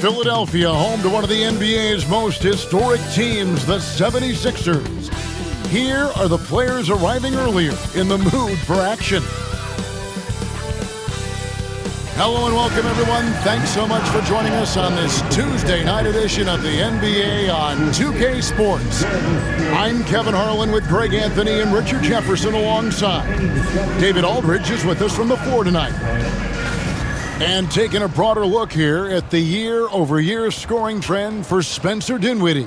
Philadelphia, home to one of the NBA's most historic teams, the 76ers. Here are the players arriving earlier in the mood for action. Hello and welcome, everyone. Thanks so much for joining us on this Tuesday night edition of the NBA on 2K Sports. I'm Kevin Harlan with Greg Anthony and Richard Jefferson alongside. David Aldridge is with us from the floor tonight. And taking a broader look here at the year-over-year scoring trend for Spencer Dinwiddie.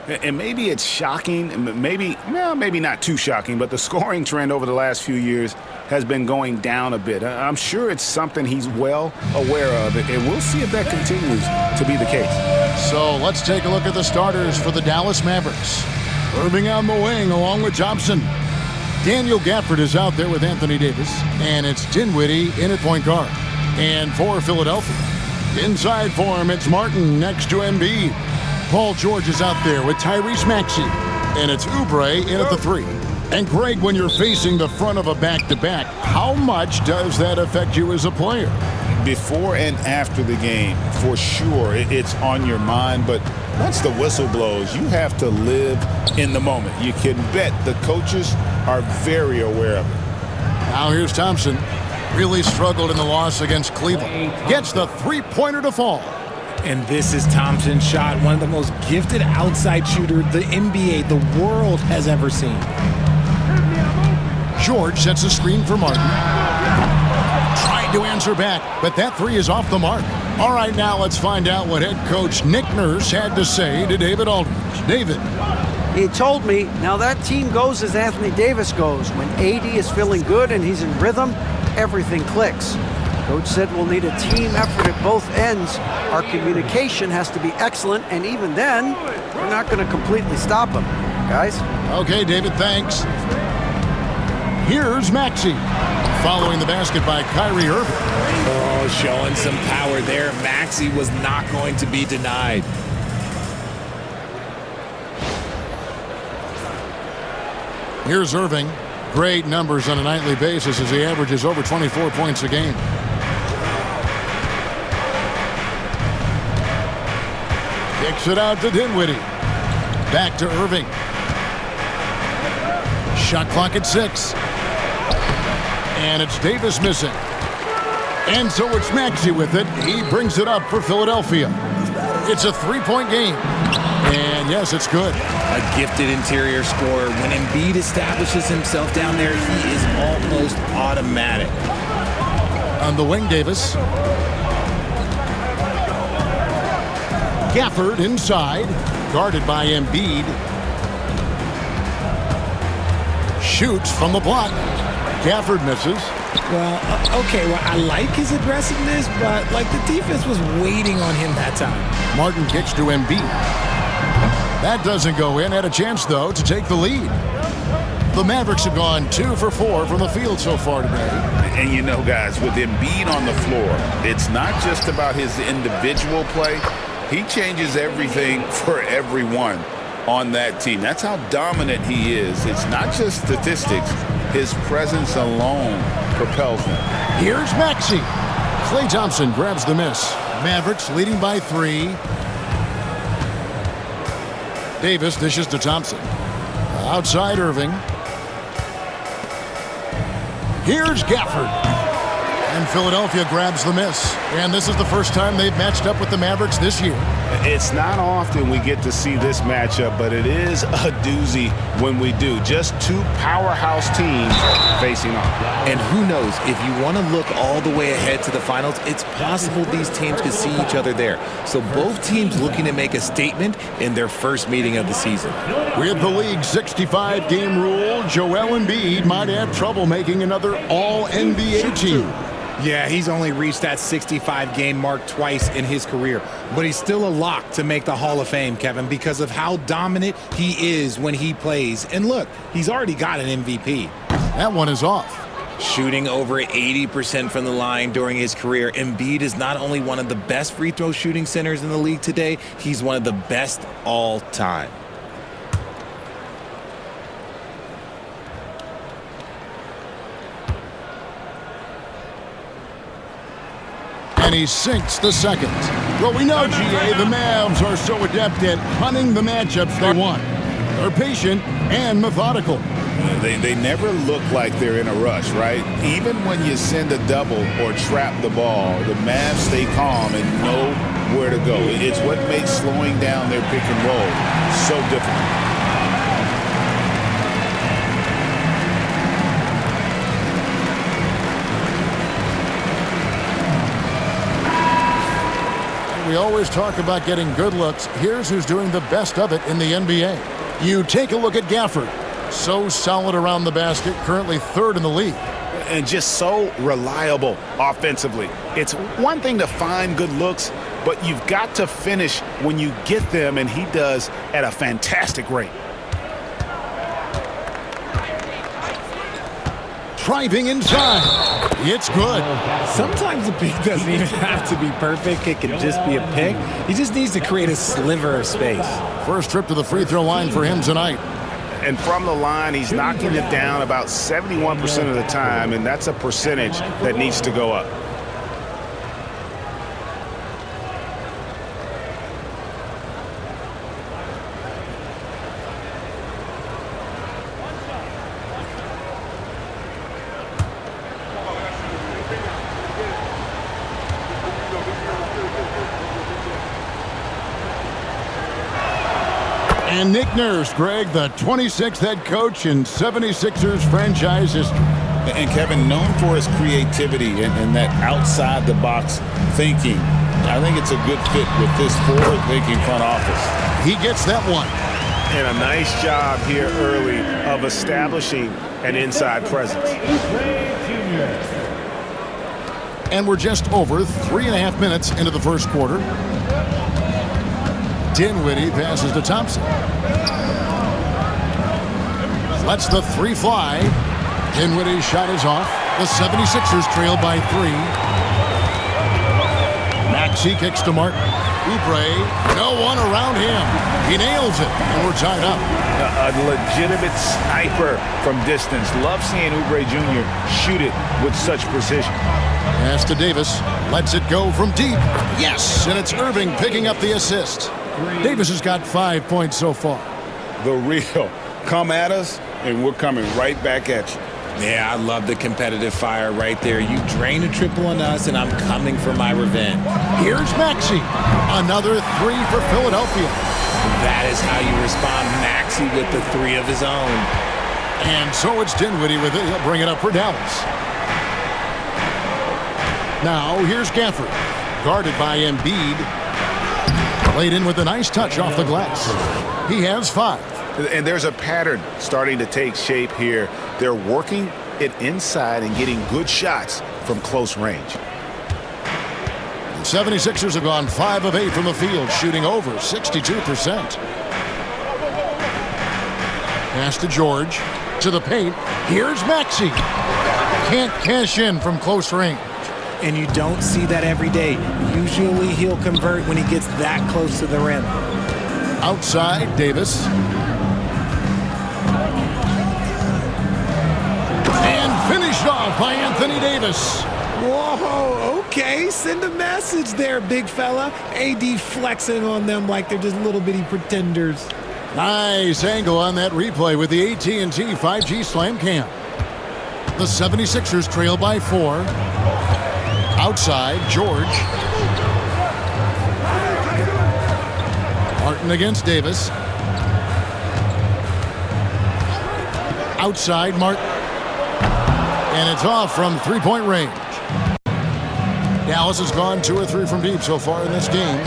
And maybe it's shocking, maybe not too shocking, but the scoring trend over the last few years has been going down a bit. I'm sure it's something he's well aware of, and we'll see if that continues to be the case. So let's take a look at the starters for the Dallas Mavericks. Irving on the wing along with Thompson. Daniel Gafford is out there with Anthony Davis, and it's Dinwiddie in at point guard. And for Philadelphia, inside for him, it's Martin next to Embiid. Paul George is out there with Tyrese Maxey, and it's Oubre in at the 3. And Greg, when you're facing the front of a back-to-back, how much does that affect you as a player? Before and after the game, for sure, it's on your mind. But once the whistle blows, you have to live in the moment. You can bet the coaches are very aware of it. Now here's Thompson. Really struggled in the loss against Cleveland. Gets the three-pointer to fall. And this is Thompson's shot, one of the most gifted outside shooters the NBA, the world has ever seen. George sets a screen for Martin. Tried to answer back, but that three is off the mark. All right, now let's find out what head coach Nick Nurse had to say to David Aldridge. David. He told me, now that team goes as Anthony Davis goes. When AD is feeling good and he's in rhythm, everything clicks. Coach said we'll need a team effort at both ends. Our communication has to be excellent, and even then, we're not going to completely stop them, guys. Okay, David, thanks. Here's Maxey, following the basket by Kyrie Irving. Oh, showing some power there. Maxey was not going to be denied. Here's Irving. Great numbers on a nightly basis as he averages over 24 points a game. Kicks it out to Dinwiddie. Back to Irving. Shot clock at 6. And it's Davis missing. And so it's Maxey with it. He brings it up for Philadelphia. It's a three-point game. And yes, it's good. A gifted interior scorer. When Embiid establishes himself down there, he is almost automatic. On the wing, Davis. Gafford inside, guarded by Embiid. Shoots from the block. Gafford misses. Well, I like his aggressiveness, but the defense was waiting on him that time. Martin kicks to Embiid. That doesn't go in. Had a chance, though, to take the lead. The Mavericks have gone 2 for 4 from the field so far today. And you know, guys, with Embiid on the floor, it's not just about his individual play. He changes everything for everyone on that team. That's how dominant he is. It's not just statistics. His presence alone propels them. Here's Maxey. Klay Thompson grabs the miss. Mavericks leading by 3. Davis dishes to Thompson. Outside Irving. Here's Gafford. And Philadelphia grabs the miss. And this is the first time they've matched up with the Mavericks this year. It's not often we get to see this matchup, but it is a doozy when we do. Just two powerhouse teams facing off. And who knows, if you want to look all the way ahead to the finals, it's possible these teams could see each other there. So both teams looking to make a statement in their first meeting of the season. With the league's 65-game rule, Joel Embiid might have trouble making another All-NBA team. Yeah, he's only reached that 65-game mark twice in his career, but he's still a lock to make the Hall of Fame, Kevin, because of how dominant he is when he plays. And look, he's already got an MVP. That one is off. Shooting over 80% from the line during his career, Embiid is not only one of the best free throw shooting centers in the league today, he's one of the best all time. And he sinks the second. Well, we know, GA, the Mavs are so adept at punting the matchups they want. They're patient and methodical. They never look like they're in a rush, right? Even when you send a double or trap the ball, the Mavs stay calm and know where to go. It's what makes slowing down their pick and roll so difficult. We always talk about getting good looks. Here's who's doing the best of it in the NBA. You take a look at Gafford. So solid around the basket, currently third in the league. And just so reliable offensively. It's one thing to find good looks, but you've got to finish when you get them, and he does at a fantastic rate. Driving inside. It's good. Sometimes the pick doesn't even have to be perfect. It can just be a pick. He just needs to create a sliver of space. First trip to the free throw line for him tonight. And from the line, he's knocking it down about 71% of the time, and that's a percentage that needs to go up. And Nick Nurse, Greg, the 26th head coach in 76ers franchise history. And Kevin, known for his creativity and that outside-the-box thinking, I think it's a good fit with this forward-thinking front office. He gets that one. And a nice job here early of establishing an inside presence. And we're just over 3.5 minutes into the first quarter. Dinwiddie passes to Thompson. Lets the three fly. Dinwiddie's shot is off. The 76ers trail by 3. Maxey kicks to Martin. Oubre, no one around him. He nails it, and we're tied up. A legitimate sniper from distance. Love seeing Oubre Jr. shoot it with such precision. Pass to Davis. Lets it go from deep. Yes, and it's Irving picking up the assist. Davis has got 5 points so far. The real. Come at us, and we're coming right back at you. Yeah, I love the competitive fire right there. You drain a triple on us, and I'm coming for my revenge. Here's Maxey. Another 3 for Philadelphia. That is how you respond. Maxey with the 3 of his own. And so it's Dinwiddie with it. He'll bring it up for Dallas. Now here's Gafford. Guarded by Embiid. Laid in with a nice touch off the glass. He has 5. And there's a pattern starting to take shape here. They're working it inside and getting good shots from close range. The 76ers have gone 5 of 8 from the field, shooting over 62%. Pass to George. To the paint. Here's Maxey. Can't cash in from close range. And you don't see that every day. Usually he'll convert when he gets that close to the rim. Outside, Davis. And finished off by Anthony Davis. Whoa, okay. Send a message there, big fella. AD flexing on them like they're just little bitty pretenders. Nice angle on that replay with the AT&T 5G Slam Cam. The 76ers trail by 4. Outside, George. Martin against Davis. Outside, Martin. And it's off from three-point range. Dallas has gone 2 or 3 from deep so far in this game.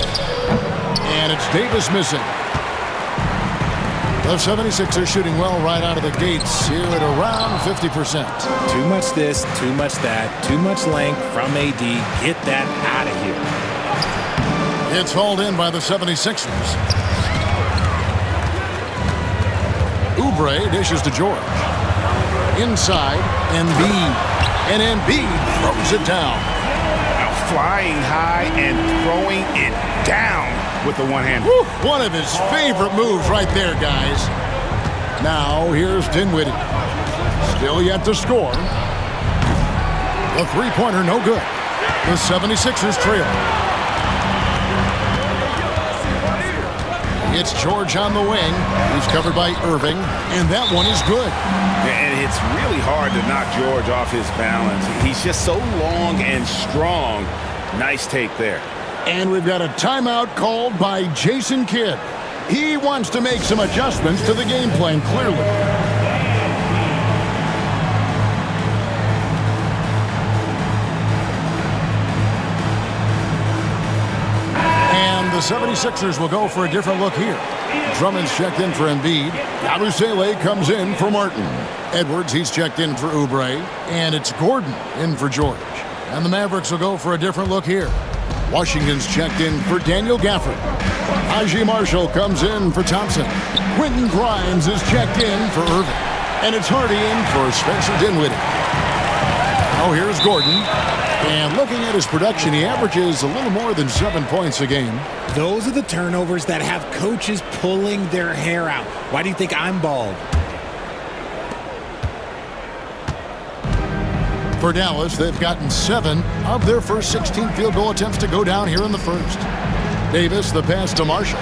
And it's Davis missing. The 76ers shooting well right out of the gates here at around 50%. Too much this, too much that, too much length from AD. Get that out of here. It's hauled in by the 76ers. Oubre dishes to George. Inside, Embiid. And Embiid throws it down. Now flying high and throwing it down with the one-hand. One of his favorite moves right there, guys. Now here's Dinwiddie. Still yet to score. The three-pointer no good. The 76ers trail. It's George on the wing. He's covered by Irving, and that one is good. And it's really hard to knock George off his balance. He's just so long and strong. Nice take there. And we've got a timeout called by Jason Kidd. He wants to make some adjustments to the game plan, clearly. The 76ers will go for a different look here. Drummond's checked in for Embiid. Yabusele comes in for Martin. Edwards, he's checked in for Oubre. And it's Gordon in for George. And the Mavericks will go for a different look here. Washington's checked in for Daniel Gafford. Haji Marshall comes in for Thompson. Quentin Grimes is checked in for Irving. And it's Hardy in for Spencer Dinwiddie. Oh, here's Gordon. And looking at his production, he averages a little more than 7 points a game. Those are the turnovers that have coaches pulling their hair out. Why do you think I'm bald? For Dallas, they've gotten 7 of their first 16 field goal attempts to go down here in the first. Davis, the pass to Marshall.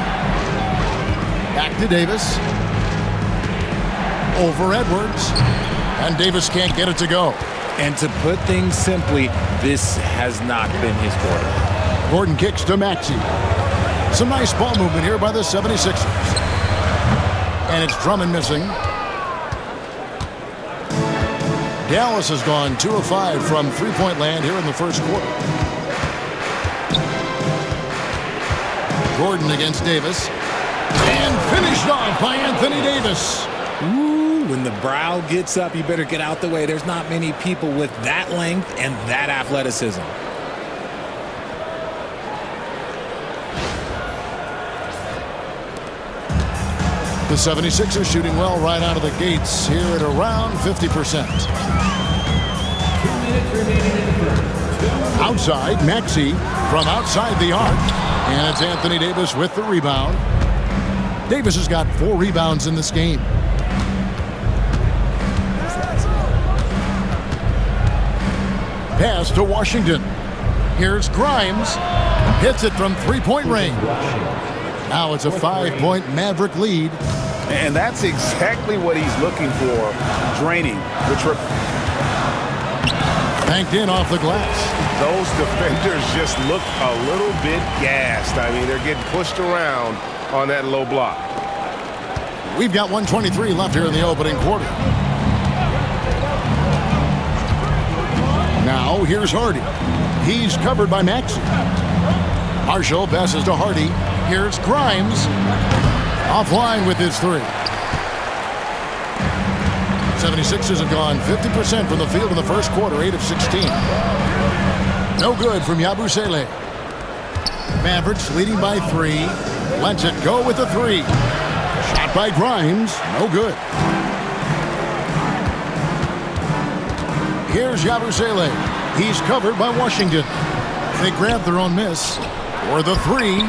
Back to Davis. Over Edwards. And Davis can't get it to go. And to put things simply, this has not been his quarter. Gordon kicks to Maxey. Some nice ball movement here by the 76ers. And it's Drummond missing. Dallas has gone 2 of 5 from three-point land here in the first quarter. Gordon against Davis. And finished off by Anthony Davis. When the brow gets up, you better get out the way. There's not many people with that length and that athleticism. The 76ers shooting well right out of the gates here at around 50%. 2 minutes remaining in the first. Outside, Maxey from outside the arc. And it's Anthony Davis with the rebound. Davis has got 4 rebounds in this game. Pass to Washington. Here's Grimes. Hits it from three-point range. Now it's a 5-point Maverick lead. And that's exactly what he's looking for. Draining. Banked in off the glass. Those defenders just look a little bit gassed. I mean, they're getting pushed around on that low block. We've got 1:23 left here in the opening quarter. Now here's Hardy. He's covered by Maxey. Marshall passes to Hardy. Here's Grimes. Offline with his 3. 76ers have gone 50% from the field in the first quarter, 8 of 16. No good from Yabusele. Mavericks leading by 3. Lets it go with the 3. Shot by Grimes. No good. Here's Yabusele. He's covered by Washington. They grab their own miss. For the 3.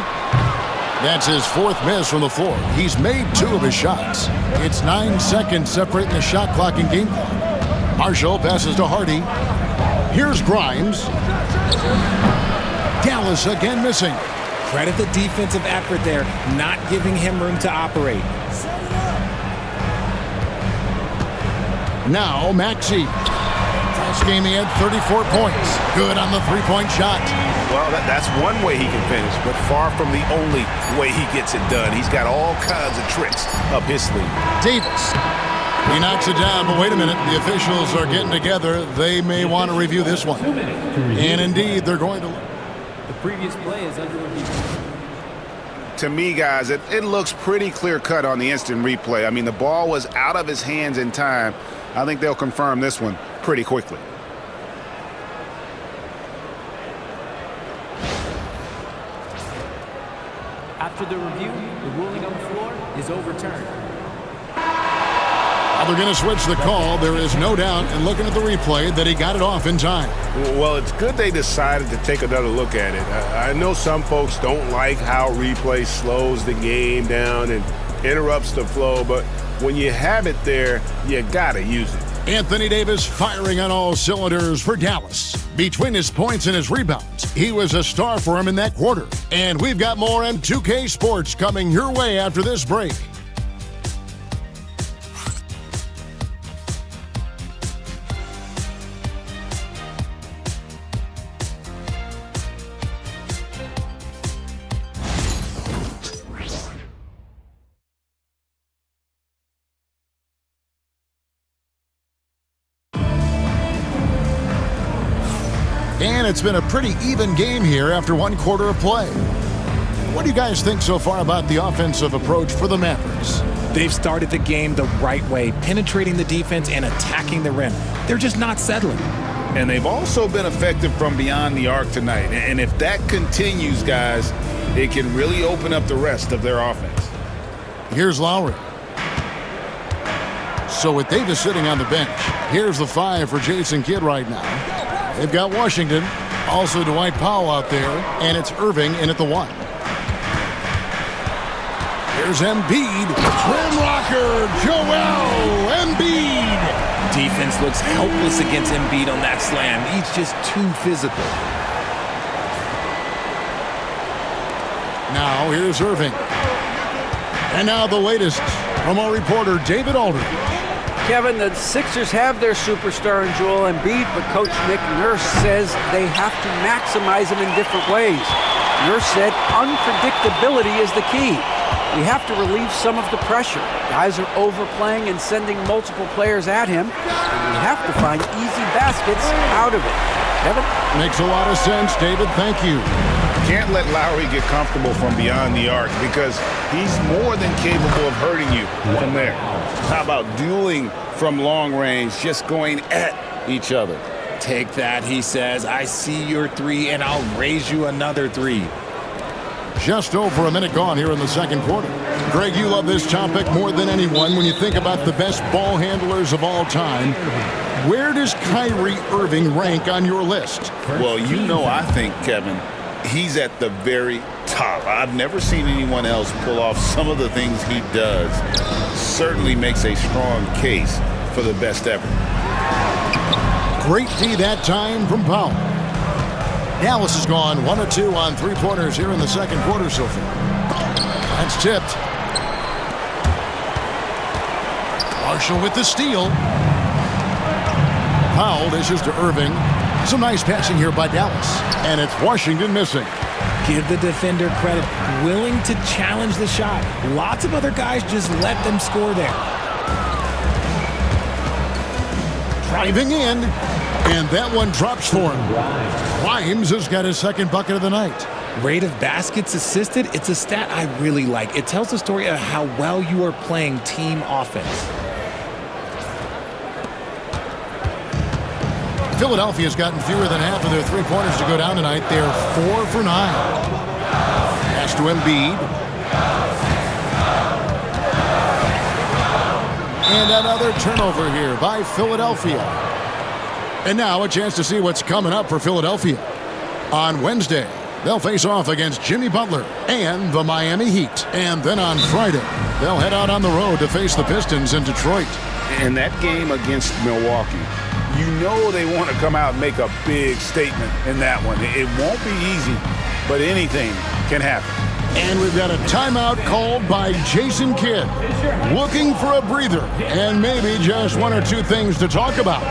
That's his 4th miss from the floor. He's made 2 of his shots. It's 9 seconds separating the shot clock and game clock. Marshall passes to Hardy. Here's Grimes. Dallas again missing. Credit the defensive effort there, not giving him room to operate. Now Maxey. Last game he had 34 points. Good on the 3-point shot. Well, that's one way he can finish, but far from the only way he gets it done. He's got all kinds of tricks up his sleeve. Davis. He knocks it down, but wait a minute. The officials are getting together. They may want to review this one. And indeed, they're going to. The previous play is under review. To me, guys, it looks pretty clear-cut on the instant replay. I mean, the ball was out of his hands in time. I think they'll confirm this one pretty quickly. After the review, the ruling on the floor is overturned. Now they're going to switch the call. There is no doubt in looking at the replay that he got it off in time. Well, it's good they decided to take another look at it. I know some folks don't like how replay slows the game down and interrupts the flow, but when you have it there, you got to use it. Anthony Davis firing on all cylinders for Dallas. Between his points and his rebounds, he was a star for him in that quarter. And we've got more M2K Sports coming your way after this break. And it's been a pretty even game here after one quarter of play. What do you guys think so far about the offensive approach for the Mavericks? They've started the game the right way, penetrating the defense and attacking the rim. They're just not settling. And they've also been effective from beyond the arc tonight. And if that continues, guys, it can really open up the rest of their offense. Here's Lowry. So with Davis sitting on the bench, here's the 5 for Jason Kidd right now. They've got Washington, also Dwight Powell out there, and it's Irving in at the 1. Here's Embiid, rim rocker, Joel Embiid. Defense looks helpless against Embiid on that slam. He's just too physical. Now here's Irving. And now the latest from our reporter, David Aldridge. Kevin, the Sixers have their superstar in Joel Embiid, but Coach Nick Nurse says they have to maximize him in different ways. Nurse said unpredictability is the key. We have to relieve some of the pressure. Guys are overplaying and sending multiple players at him, and we have to find easy baskets out of it. Kevin? Makes a lot of sense, David. Thank you. Can't let Lowry get comfortable from beyond the arc because he's more than capable of hurting you from there. How about dueling from long range, just going at each other? Take that, he says. I see your 3, and I'll raise you another 3. Just over a minute gone here in the second quarter. Greg, you love this topic more than anyone when you think about the best ball handlers of all time. Where does Kyrie Irving rank on your list? Well, you know, I think, Kevin, he's at the very top. I've never seen anyone else pull off some of the things he does. Certainly makes a strong case for the best ever. Great D that time from Powell. Dallas has gone 1 of 2 on 3-pointers here in the second quarter so far. That's tipped. Marshall with the steal. Powell dishes to Irving. Some nice passing here by Dallas. And it's Washington missing. Give the defender credit. Willing to challenge the shot. Lots of other guys just let them score there. Driving in. And that one drops for him. Wimes has got his second bucket of the night. Rate of baskets assisted, it's a stat I really like. It tells the story of how well you are playing team offense. Philadelphia's gotten fewer than half of their 3-pointers to go down tonight. They're 4 for 9. Pass to Embiid. And another turnover here by Philadelphia. And now a chance to see what's coming up for Philadelphia. On Wednesday, they'll face off against Jimmy Butler and the Miami Heat. And then on Friday, they'll head out on the road to face the Pistons in Detroit. In that game against Milwaukee, you know they want to come out and make a big statement in that one. It won't be easy, but anything can happen. And we've got a timeout called by Jason Kidd. Looking for a breather and maybe just 1 or 2 things to talk about.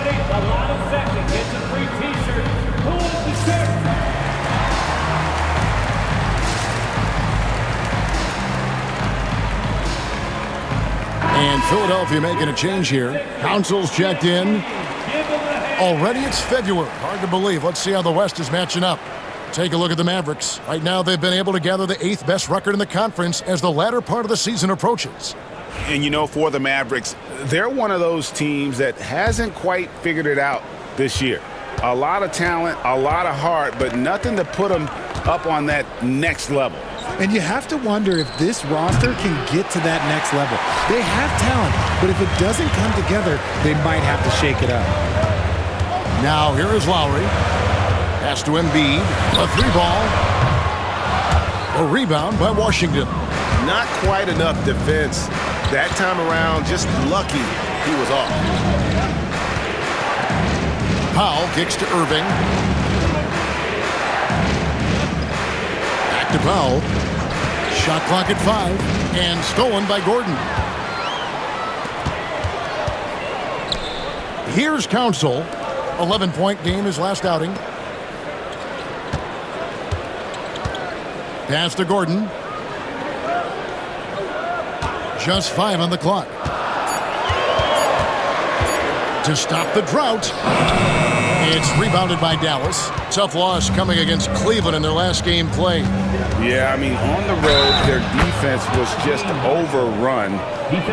And Philadelphia making a change here. Council's checked in. Already it's February. Hard to believe. Let's see how the West is matching up. Take a look at the Mavericks. Right now, they've been able to gather the 8th best record in the conference as the latter part of the season approaches. And, you know, for the Mavericks, they're one of those teams that hasn't quite figured it out this year. A lot of talent, a lot of heart, but nothing to put them up on that next level. And you have to wonder if this roster can get to that next level. They have talent, but if it doesn't come together, they might have to shake it up. Now here is Lowry. Pass to Embiid. A 3-ball. A rebound by Washington. Not quite enough defense that time around. Just lucky he was off. Powell kicks to Irving. Back to Powell. Shot clock at 5 and stolen by Gordon. Here's Council. 11-point game his last outing. Pass to Gordon. Just 5 on the clock. To stop the drought. It's rebounded by Dallas. Tough loss coming against Cleveland in their last game play. Yeah, I mean, on the road, their defense was just overrun.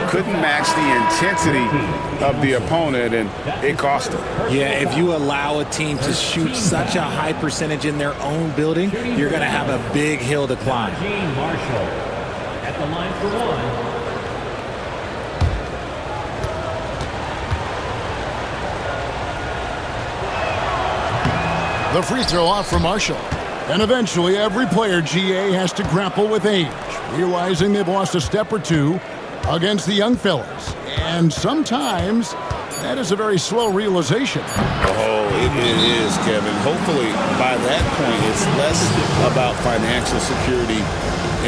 Couldn't match the intensity of the opponent, and it cost them. Yeah, if you allow a team to shoot such a high percentage in their own building, you're going to have a big hill to climb. Marshall at the line for one. The free throw off for Marshall. And eventually every player, GA, has to grapple with age, realizing they've lost a step or two against the young fellas. And sometimes that is a very slow realization. Oh, it is, Kevin. Hopefully by that point it's less about financial security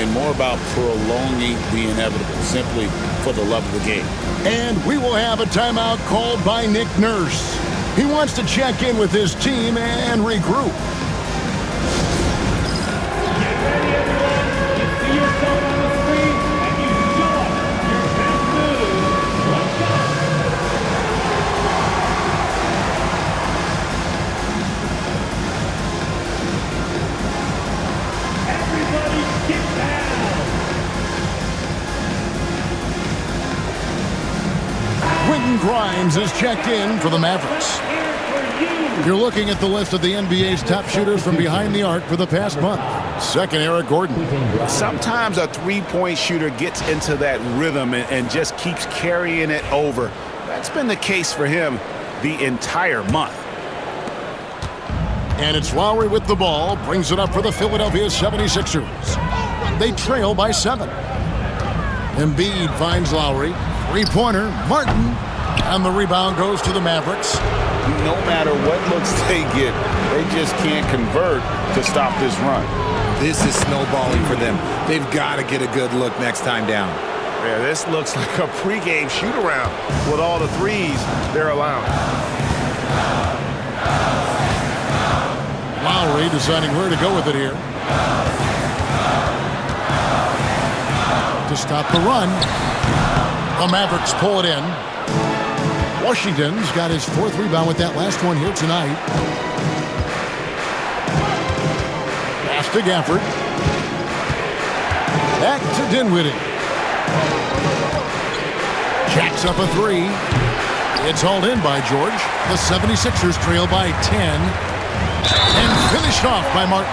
and more about prolonging the inevitable, simply for the love of the game. And we will have a timeout called by Nick Nurse. He wants to check in with his team and regroup. Get ready, everyone. You see your phone on the screen, and you show us your best move. Let's go. Everybody get down. Quentin Grimes is checked in for the Mavericks. You're looking at the list of the NBA's top shooters from behind the arc for the past month. Second, Eric Gordon. Sometimes a three-point shooter gets into that rhythm and just keeps carrying it over. That's been the case for him the entire month. And it's Lowry with the ball, brings it up for the Philadelphia 76ers. They trail by 7. Embiid finds Lowry. Three-pointer, Martin. And the rebound goes to the Mavericks. No matter what looks they get, they just can't convert to stop this run. This is snowballing for them. They've got to get a good look next time down. Yeah, this looks like a pregame shoot-around with all the threes they're allowing. Lowry deciding where to go with it here. To stop the run. The Mavericks pull it in. Washington's got his 4th rebound with that last one here tonight. Pass to Gafford. Back to Dinwiddie. Jacks up a 3. It's hauled in by George. The 76ers trail by 10. And finished off by Martin.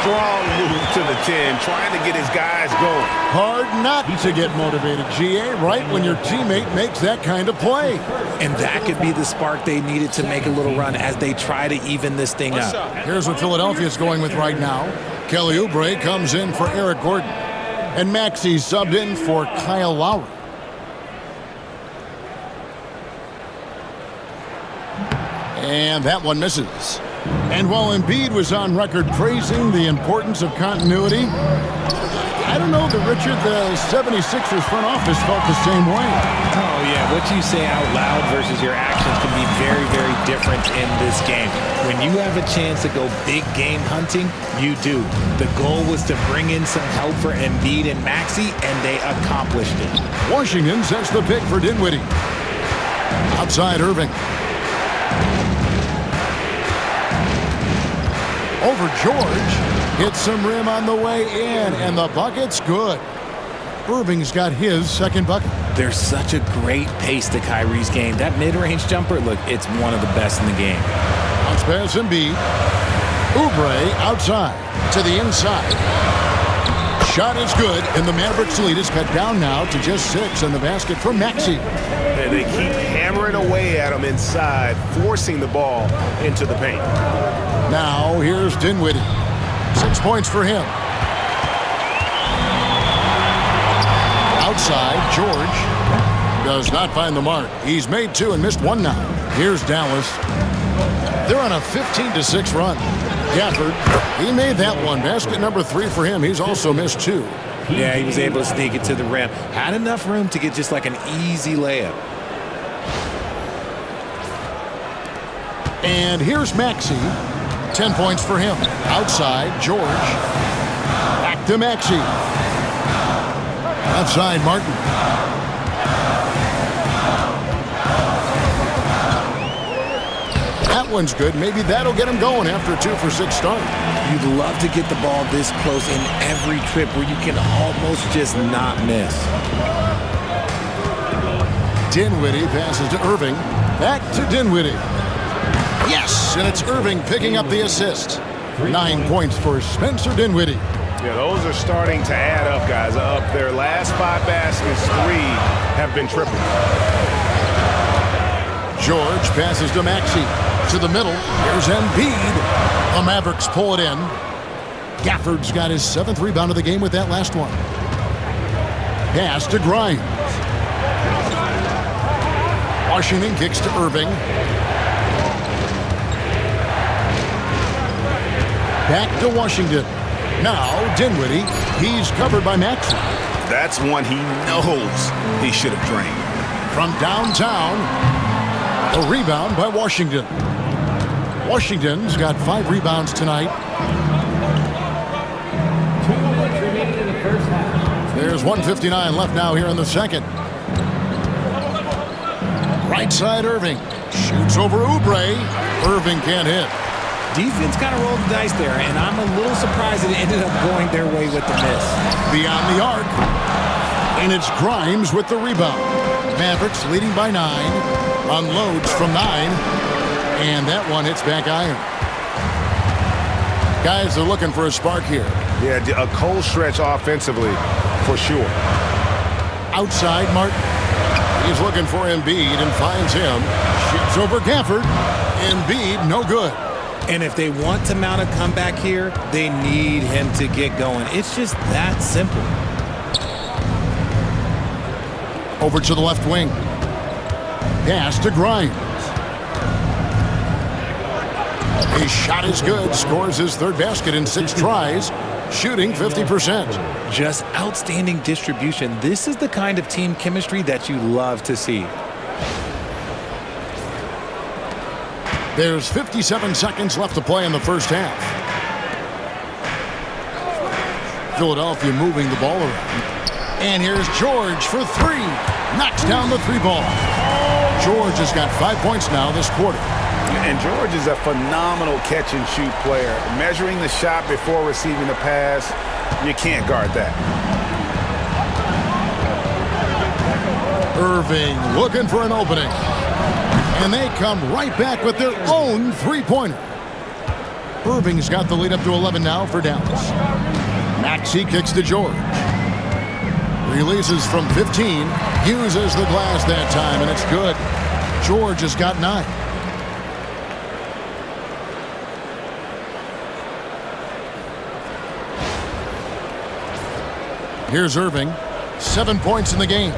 Strong move to the 10, trying to get his guys going. Hard not to get motivated, GA, right when your teammate makes that kind of play. And that could be the spark they needed to make a little run as they try to even this thing up. Here's what Philadelphia's going with right now. Kelly Oubre comes in for Eric Gordon. And Maxey subbed in for Kyle Lowry. And that one misses. And while Embiid was on record praising the importance of continuity, I don't know that, Richard, the 76ers front office felt the same way. Oh, yeah. What you say out loud versus your actions can be very, very different in this game. When you have a chance to go big game hunting, you do. The goal was to bring in some help for Embiid and Maxey, and they accomplished it. Washington sets the pick for Dinwiddie. Outside Irving. Over George. Hits some rim on the way in, and the bucket's good. Irving's got his 2nd bucket. There's such a great pace to Kyrie's game. That mid-range jumper, look, it's one of the best in the game. Bounce pass Embiid. Oubre outside to the inside. Shot is good, and the Mavericks lead is cut down now to just 6 in the basket for Maxey. And they keep hammering away at him inside, forcing the ball into the paint. Now here's Dinwiddie. 6 points for him. Outside, George does not find the mark. He's made 2 and missed 1 now. Here's Dallas. They're on a 15-6 run. Gafford, he made that one. Basket number 3 for him. He's also missed 2. Yeah, he was able to sneak it to the rim. Had enough room to get just like an easy layup. And here's Maxey. 10 points for him. Outside, George. Back to Maxey. Left side, Martin. That one's good. Maybe that'll get him going after a 2-for-6 start. You'd love to get the ball this close in every trip where you can almost just not miss. Dinwiddie passes to Irving. Back to Dinwiddie. Yes, and it's Irving picking up the assist. 9 points for Spencer Dinwiddie. Yeah, those are starting to add up, guys. Up their last 5 baskets, 3 have been triple. George passes to Maxey. To the middle. Here's Embiid. The Mavericks pull it in. Gafford's got his 7th rebound of the game with that last one. Pass to Grimes. Washington kicks to Irving. Back to Washington. Now Dinwiddie. He's covered by Maxey. That's one he knows he should have drained. From downtown, a rebound by Washington. Washington's got 5 rebounds tonight. 2 minutes remaining in the first half. There's 1:59 left now here in the second. Right side, Irving. Shoots over Oubre. Irving can't hit. Defense kind of rolled the dice there, and I'm a little surprised that it ended up going their way with the miss. Beyond the arc. And it's Grimes with the rebound. Mavericks leading by 9. Unloads from 9. And that one hits back iron. Guys are looking for a spark here. Yeah, a cold stretch offensively, for sure. Outside, Martin. He's looking for Embiid and finds him. Shoots over Gafford. Embiid, no good. And if they want to mount a comeback here, they need him to get going. It's just that simple. Over to the left wing. Pass to Grimes. His shot is good. Scores his 3rd basket in 6 tries. Shooting 50%. Just outstanding distribution. This is the kind of team chemistry that you love to see. There's 57 seconds left to play in the first half. Philadelphia moving the ball around. And here's George for 3. Knocks down the 3 ball. George has got 5 points now this quarter. And George is a phenomenal catch-and-shoot player. Measuring the shot before receiving the pass, you can't guard that. Irving looking for an opening. And they come right back with their own 3-pointer. Irving's got the lead up to 11 now for Dallas. Maxey kicks to George. Releases from 15. Uses the glass that time, and it's good. George has got 9. Here's Irving. 7 points in the game.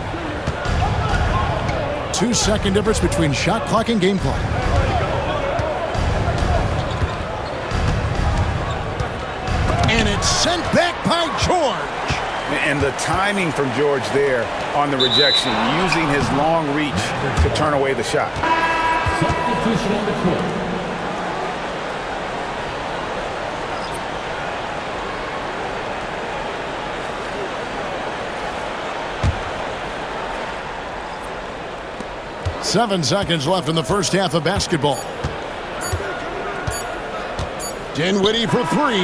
2-second difference between shot clock and game clock. And it's sent back by George. And the timing from George there on the rejection, using his long reach to turn away the shot. Substitution on the court. Seven seconds left in the first half of basketball. Dinwiddie for 3,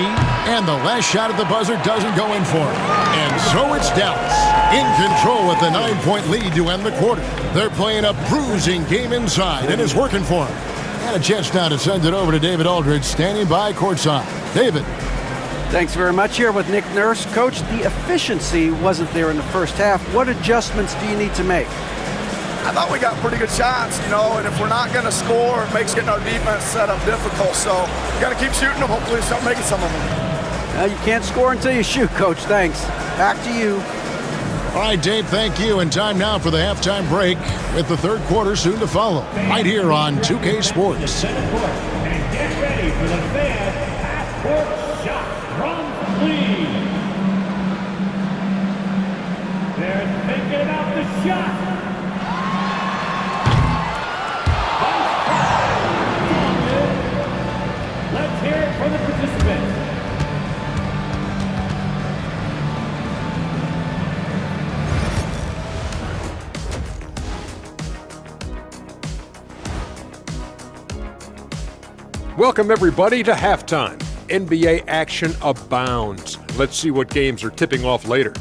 and the last shot at the buzzer doesn't go in for him. And so it's Dallas in control with a 9-point lead to end the quarter. They're playing a bruising game inside, and it's working for them. And a chance now to send it over to David Aldridge, standing by courtside. David. Thanks very much. Here with Nick Nurse. Coach, the efficiency wasn't there in the first half. What adjustments do you need to make? I thought we got pretty good shots, and if we're not going to score, it makes getting our defense set up difficult. So we got to keep shooting them. Hopefully start making some of them. You can't score until you shoot, Coach. Thanks. Back to you. All right, Dave, thank you. And time now for the halftime break with the third quarter soon to follow. Right here on 2K Sports. Get ready for the fan half-court shot from Cleveland. They're thinking about the shot. Let's hear it for the participants. Welcome, everybody, to halftime. NBA action abounds. Let's see what games are tipping off later.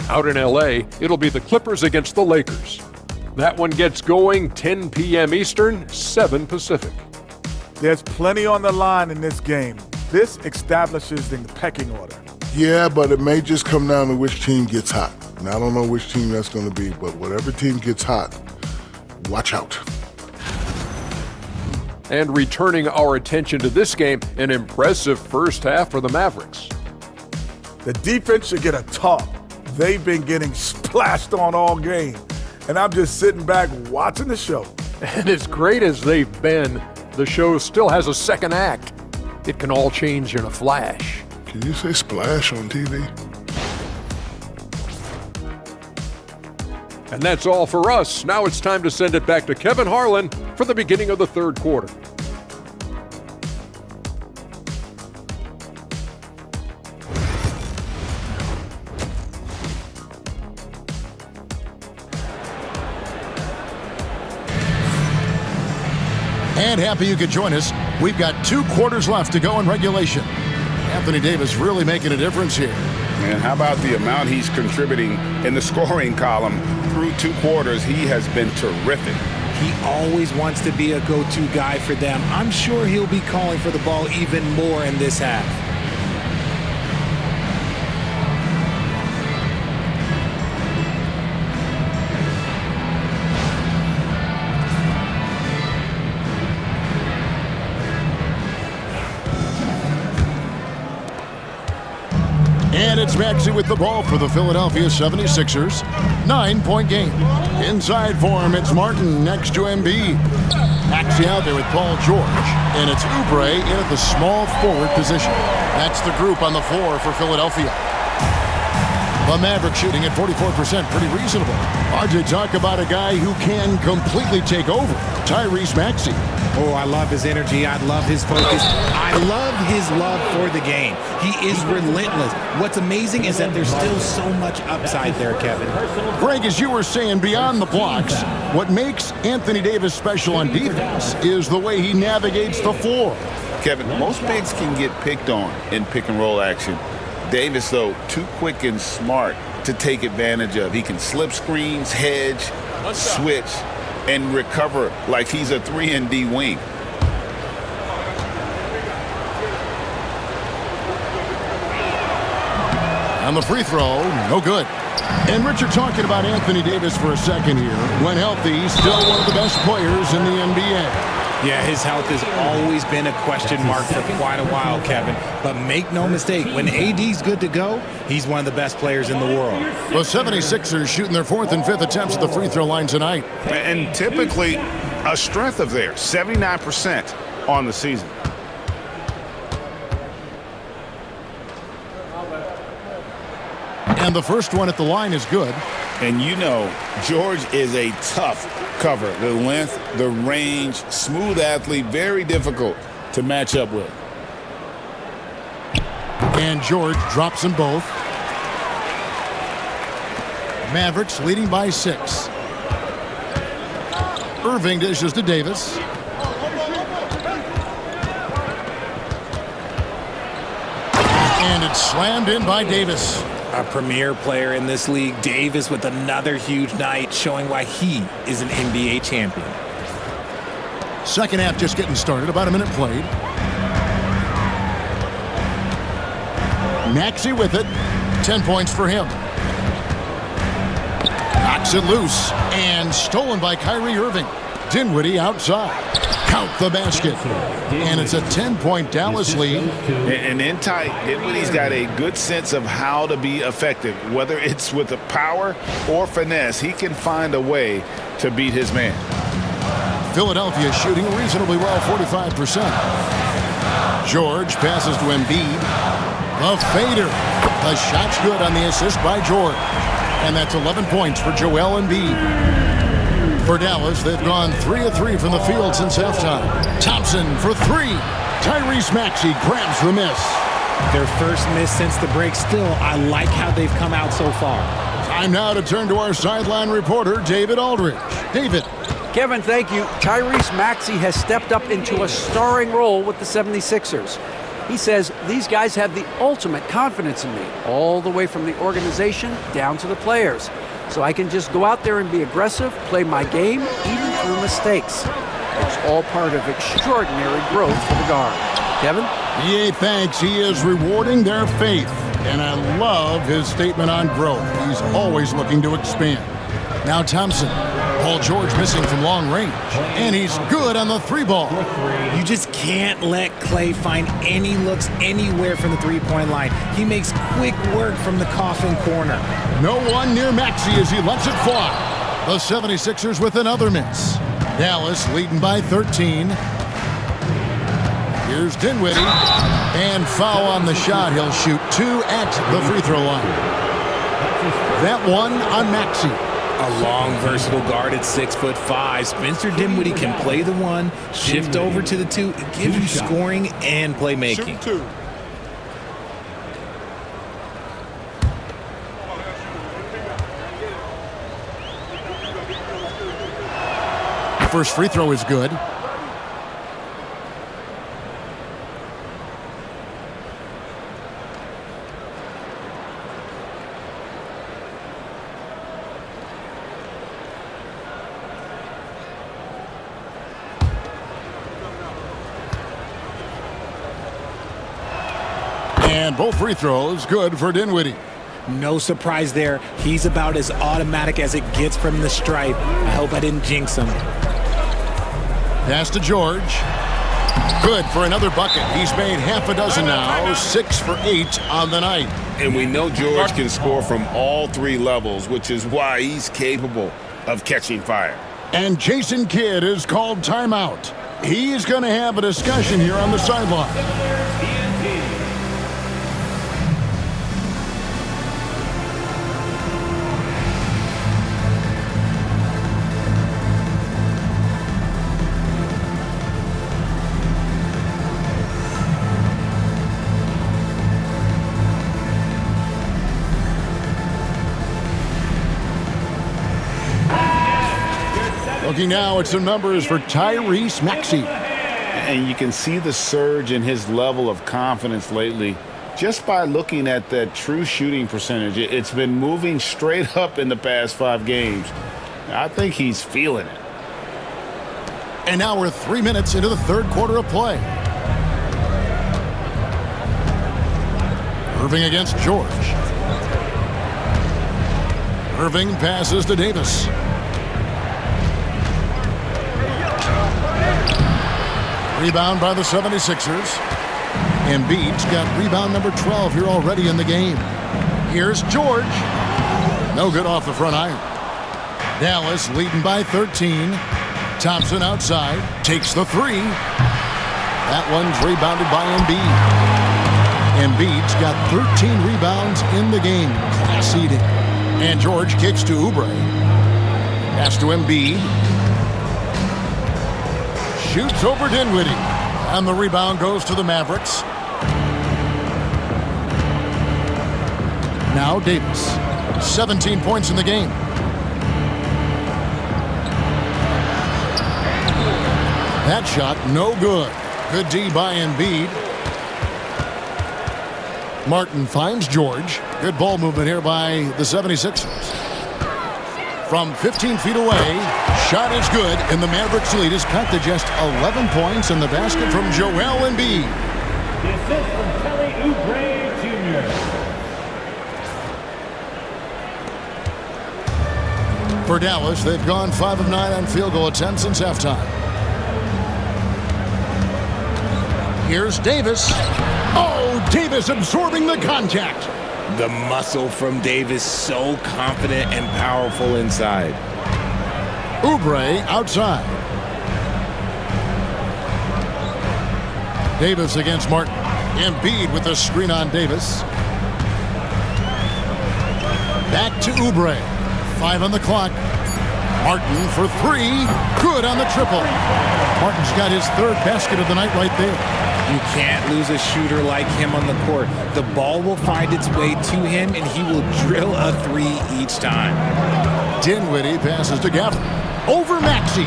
Out in LA, it'll be the Clippers against the Lakers. That one gets going 10 p.m. Eastern, 7 Pacific. There's plenty on the line in this game. This establishes the pecking order. Yeah, but it may just come down to which team gets hot. And I don't know which team that's going to be, but whatever team gets hot, watch out. And returning our attention to this game, an impressive first half for the Mavericks. The defense should get a talk. They've been getting splashed on all game. And I'm just sitting back watching the show. And as great as they've been, the show still has a second act. It can all change in a flash. Can you say splash on TV? And that's all for us. Now it's time to send it back to Kevin Harlan for the beginning of the third quarter. And happy you could join us. We've got 2 quarters left to go in regulation. Anthony Davis really making a difference here. And how about the amount he's contributing in the scoring column through 2 quarters? He has been terrific. He always wants to be a go-to guy for them. I'm sure he'll be calling for the ball even more in this half. And it's Maxey with the ball for the Philadelphia 76ers. 9-point game. Inside for him, it's Martin next to Embiid. Maxey out there with Paul George. And it's Oubre in at the small forward position. That's the group on the floor for Philadelphia. The Mavericks shooting at 44%, pretty reasonable. Hard to talk about a guy who can completely take over. Tyrese Maxey. Oh, I love his energy. I love his focus. I love his love for the game. He is relentless. What's amazing is that there's still so much upside there, Kevin. Greg, as you were saying, beyond the blocks, what makes Anthony Davis special on defense is the way he navigates the floor. Kevin, most bigs can get picked on in pick-and-roll action. Davis, though, too quick and smart to take advantage of. He can slip screens, hedge, switch, and recover like he's a 3-and-D wing. On the free throw, no good. And Richard, talking about Anthony Davis for a second here. When healthy, still one of the best players in the NBA. Yeah, his health has always been a question mark for quite a while, Kevin. But make no mistake, when AD's good to go, he's one of the best players in the world. The 76ers shooting their 4th and 5th attempts at the free throw line tonight. And typically a strength of theirs, 79% on the season. And the first one at the line is good. And you know, George is a tough cover. The length, the range, smooth athlete, very difficult to match up with. And George drops them both. Mavericks leading by 6. Irving dishes to Davis. And it's slammed in by Davis. A premier player in this league, Davis with another huge night, showing why he is an NBA champion. Second half just getting started, about a minute played. Maxey with it, 10 points for him. Knocks it loose, and stolen by Kyrie Irving. Dinwiddie outside. Count the basket. And it's a 10-point Dallas lead. And in tight, Dinwiddie's got a good sense of how to be effective. Whether it's with the power or finesse, he can find a way to beat his man. Philadelphia shooting reasonably well, 45%. George passes to Embiid. The fader. The shot's good on the assist by George. And that's 11 points for Joel Embiid. For Dallas, they've gone 3 of 3 from the field since halftime. Thompson for 3. Tyrese Maxey grabs the miss. Their first miss since the break. Still, I like how they've come out so far. Time now to turn to our sideline reporter, David Aldridge. David. Kevin, thank you. Tyrese Maxey has stepped up into a starring role with the 76ers. He says, these guys have the ultimate confidence in me, all the way from the organization down to the players. So I can just go out there and be aggressive, play my game, even through mistakes. It's all part of extraordinary growth for the guard. Kevin? Yeah, thanks. He is rewarding their faith. And I love his statement on growth. He's always looking to expand. Now Thompson. Paul George missing from long range. And he's good on the 3-ball. You just can't let Clay find any looks anywhere from the three-point line. He makes quick work from the coffin corner. No one near Maxey as he lets it fly. The 76ers with another miss. Dallas leading by 13. Here's Dinwiddie. And foul on the shot. He'll shoot 2 at the free throw line. That one on Maxey. A long, versatile guard at 6'5". Spencer Dinwiddie can play the 1, shift over to the 2. It gives you scoring and playmaking. Shoot 2. First free throw is good. And both free throws good for Dinwiddie. No surprise there. He's about as automatic as it gets from the stripe. I hope I didn't jinx him. Pass to George. Good for another bucket. He's made half a dozen now, 6 for 8 on the night. And we know George can score from all 3 levels, which is why he's capable of catching fire. And Jason Kidd is called timeout. He's going to have a discussion here on the sideline. Looking now at some numbers for Tyrese Maxey. And you can see the surge in his level of confidence lately just by looking at that true shooting percentage. It's been moving straight up in the past 5 games. I think he's feeling it. And now we're 3 minutes into the third quarter of play. Irving against George. Irving passes to Davis. Rebound by the 76ers. Embiid's got rebound number 12 here already in the game. Here's George. No good off the front iron. Dallas leading by 13. Thompson outside. Takes the 3. That one's rebounded by Embiid. Embiid's got 13 rebounds in the game. Class eating. And George kicks to Oubre. Pass to Embiid. Shoots over Dinwiddie. And the rebound goes to the Mavericks. Now Davis. 17 points in the game. That shot, no good. Good D by Embiid. Martin finds George. Good ball movement here by the 76ers. From 15 feet away, shot is good, and the Mavericks lead is cut to just 11 points in the basket from Joel Embiid. The assist from Kelly Oubre Jr. For Dallas, they've gone 5 of 9 on field goal attempts since halftime. Here's Davis. Oh, Davis absorbing the contact. The muscle from Davis, so confident and powerful inside. Oubre outside. Davis against Martin. Embiid with the screen on Davis. Back to Oubre. 5 on the clock. Martin for 3. Good on the triple. Martin's got his 3rd basket of the night right there. You can't lose a shooter like him on the court. The ball will find its way to him, and he will drill a 3 each time. Dinwiddie passes to Gafford. Over Maxey.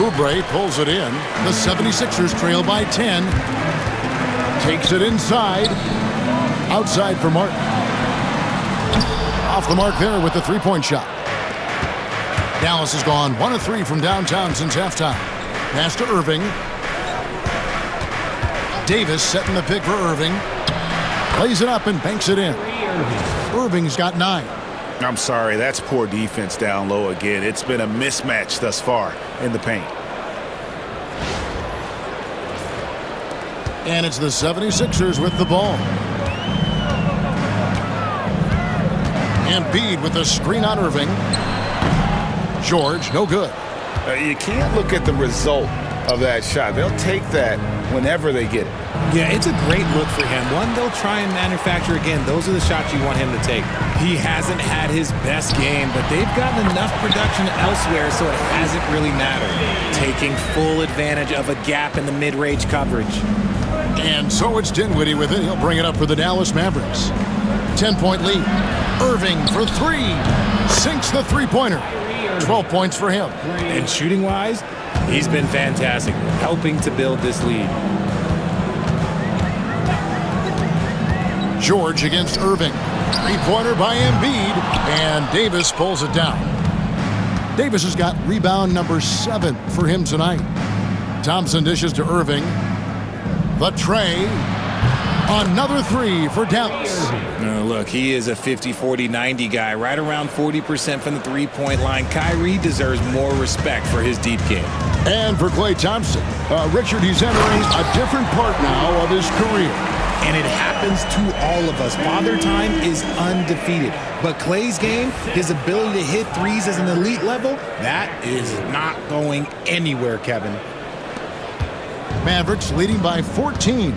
Oubre pulls it in. The 76ers trail by 10. Takes it inside. Outside for Martin. Off the mark there with the 3-point shot. Dallas has gone 1 of 3 from downtown since halftime. Pass to Irving. Davis setting the pick for Irving. Plays it up and banks it in. Irving's got 9. I'm sorry, that's poor defense down low again. It's been a mismatch thus far in the paint. And it's the 76ers with the ball. Embiid with the screen on Irving. George, no good. You can't look at the result of that shot. They'll take that whenever they get it. Yeah, it's a great look for him. One they'll try and manufacture again. Those are the shots you want him to take. He hasn't had his best game, but they've gotten enough production elsewhere, so it hasn't really mattered. Taking full advantage of a gap in the mid-range coverage. And so it's Dinwiddie with it. He'll bring it up for the Dallas Mavericks. 10-point lead. Irving for 3. Sinks the three-pointer. 12 points for him. And shooting-wise, he's been fantastic, helping to build this lead. George against Irving. Three-pointer by Embiid. And Davis pulls it down. Davis has got rebound number 7 for him tonight. Thompson dishes to Irving. The tray. Another 3 for Dallas. Look, he is a 50-40-90 guy, right around 40% from the three-point line. Kyrie deserves more respect for his deep game. And for Klay Thompson, Richard, he's entering a different part now of his career. And it happens to all of us. Father Time is undefeated. But Klay's game, his ability to hit threes as an elite level, that is not going anywhere, Kevin. Mavericks leading by 14.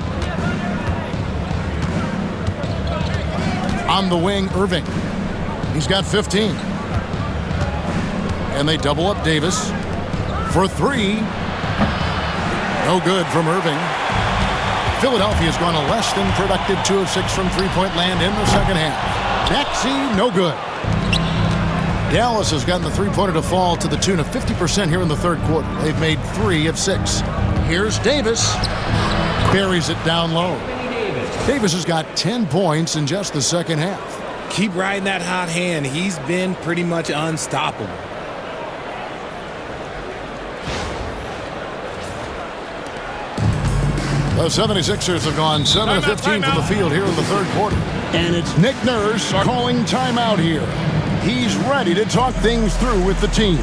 On the wing, Irving. He's got 15. And they double up Davis for 3. No good from Irving. Philadelphia's gone a less than productive 2 of 6 from three-point land in the second half. Maxey, no good. Dallas has gotten the three-pointer to fall to the tune of 50% here in the third quarter. They've made 3 of 6. Here's Davis. Buries it down low. Davis has got 10 points in just the second half. Keep riding that hot hand. He's been pretty much unstoppable. The 76ers have gone 7 of 15 from the field here in the third quarter. And it's Nick Nurse calling timeout here. He's ready to talk things through with the team.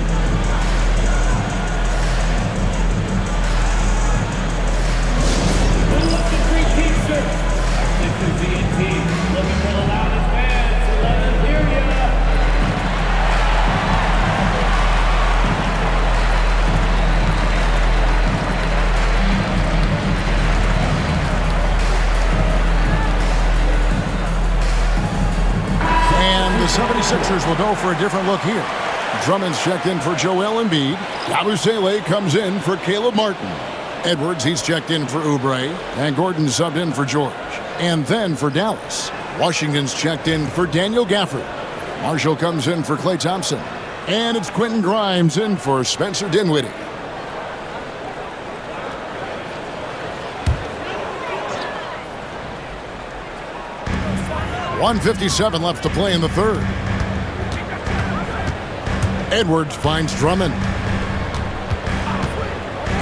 The 76ers will go for a different look here. Drummond's checked in for Joel Embiid. Yabusele comes in for Caleb Martin. Edwards, he's checked in for Oubre. And Gordon subbed in for George. And then for Dallas, Washington's checked in for Daniel Gafford. Marshall comes in for Klay Thompson. And it's Quentin Grimes in for Spencer Dinwiddie. .157 left to play in the third. Edwards finds Drummond.